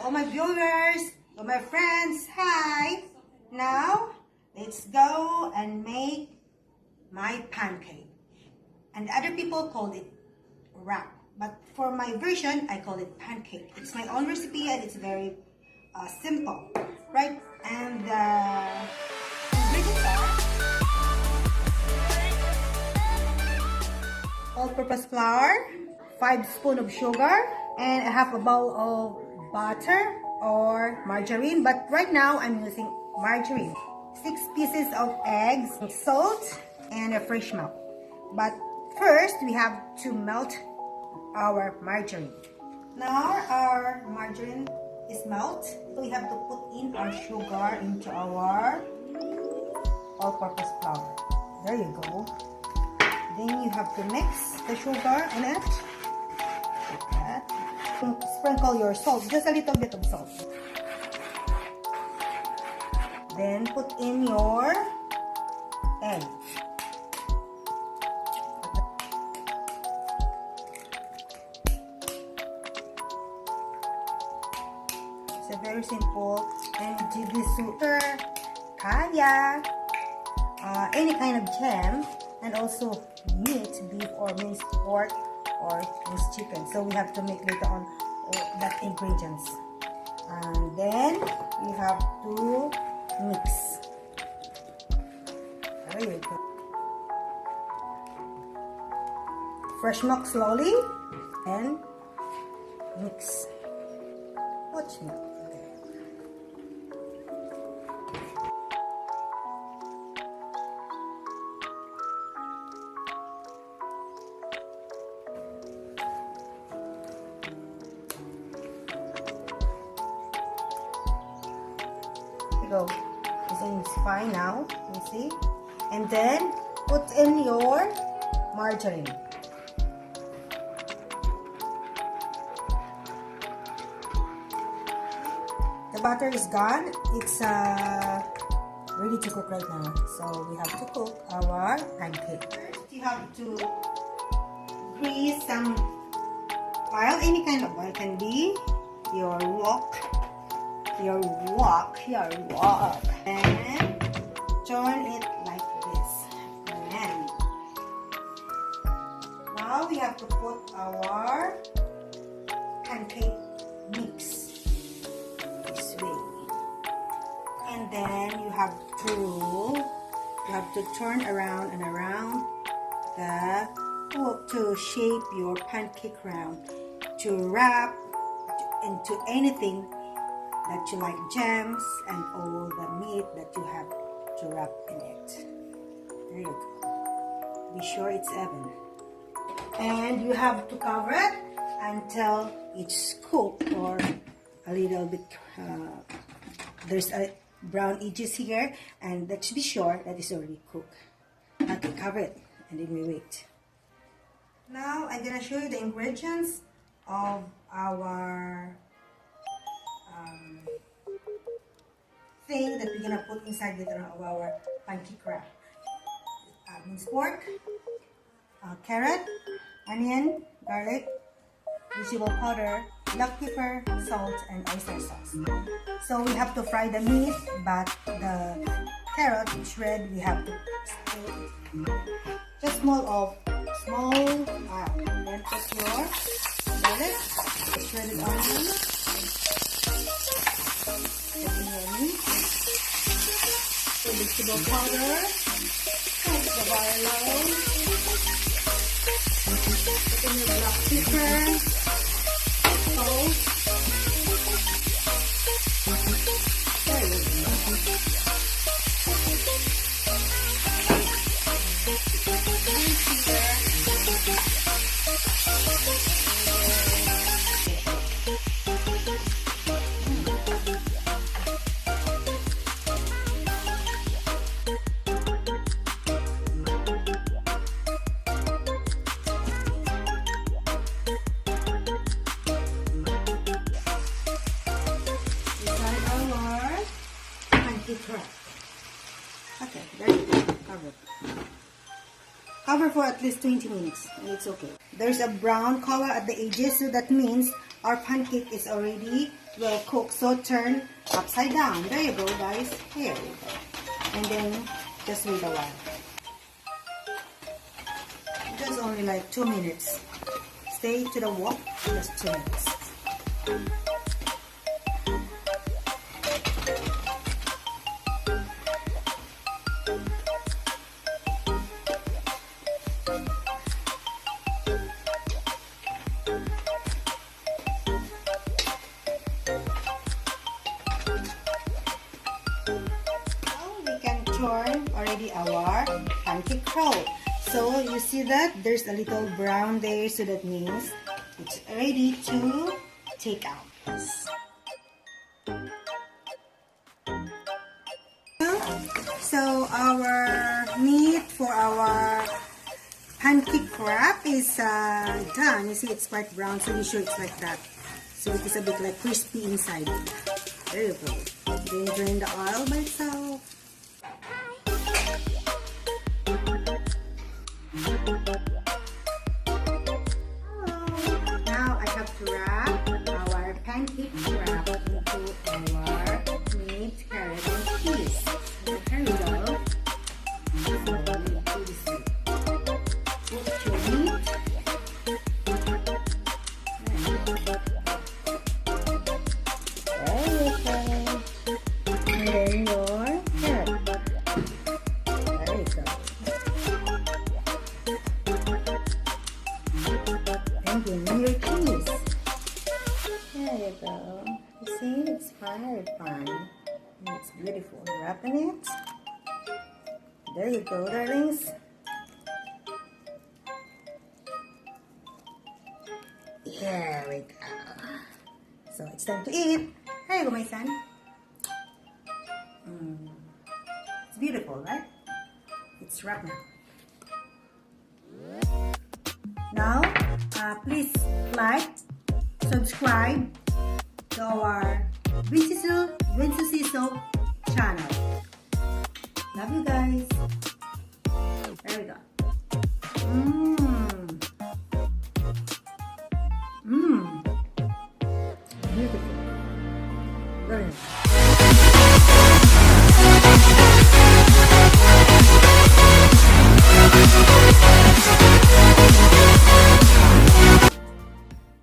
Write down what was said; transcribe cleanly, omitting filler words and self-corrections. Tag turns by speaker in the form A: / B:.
A: To all my viewers, to my friends, hi! Now, let's go and make my pancake. And other people call it wrap. But for my version, I call it pancake. It's my own recipe and it's very simple, right? And the ingredients are all-purpose flour, 5 spoons of sugar, and I have a bowl of butter or margarine, but right now I'm using margarine. 6 pieces of eggs, salt, and a fresh milk. But first, we have to melt our margarine. Now our margarine is melted, so we have to put in our sugar into our all-purpose flour. There you go. Then you have to mix the sugar in it. Like that. Sprinkle your salt, just a little bit of salt. Then put in your egg. It's a very simple, and this sugar, kaya, any kind of jam, and also meat, beef or minced pork or minced chicken. So we have to make later on that ingredients. And then we have to mix. There you go. Fresh milk slowly and mix. Watch me. Go. It's fine now, you see. And then put in your margarine. The butter is gone. It's ready to cook right now. So we have to cook our pancake. First, you have to grease some oil. Any kind of oil can be your wok, and turn it like this. And now we have to put our pancake mix this way, and then you have to turn around and around the wok to shape your pancake round, to wrap into anything that you like, jams and all the meat that you have to wrap in it. There you go. Be sure it's even. And you have to cover it until it's cooked, or a little bit, there's a brown edges here, and let's be sure that it's already cooked. Okay, cover it and then we wait. Now I'm gonna show you the ingredients of our thing that we're gonna put inside of our pancake wrap. Minced pork, carrot, onion, garlic, vegetable powder, black pepper, salt, and oyster sauce. So we have to fry the meat, but the carrot, it's red, we have to just small oil. Then put your garlic, shredded onion, put in your meat, the vegetable powder, and the barlow, put in your black pepper, salt. There you go. Pancake wrap. Okay, there you go. Cover for at least 20 minutes and it's okay. There's a brown color at the edges, so that means our pancake is already well cooked. So turn upside down. There you go, guys. Here you go. And then just wait a while. Just only like 2 minutes. Stay to the wok, just 2 minutes. Turn already our pancake roll. So you see that there's a little brown there, so that means it's ready to take out. So our meat for our pancake wrap is done. You see it's quite brown, so be sure it's like that. So it is a bit like crispy inside. There you go. Then drain the oil by itself. Now I have to wrap our pancake wrap into our meat, carrot, and cheese. There we go. Put your meat. There you go. And then your carrot. There you go. And then your cheese. There you go. You see, it's very fun. And it's beautiful. Wrapping it. There you go, darlings. Here we go. So it's time to eat. There you go, my son. It's beautiful, right? It's wrapped now. Now, please like, subscribe to our Vince's channel. Love you guys. There we go. Beautiful. Very nice.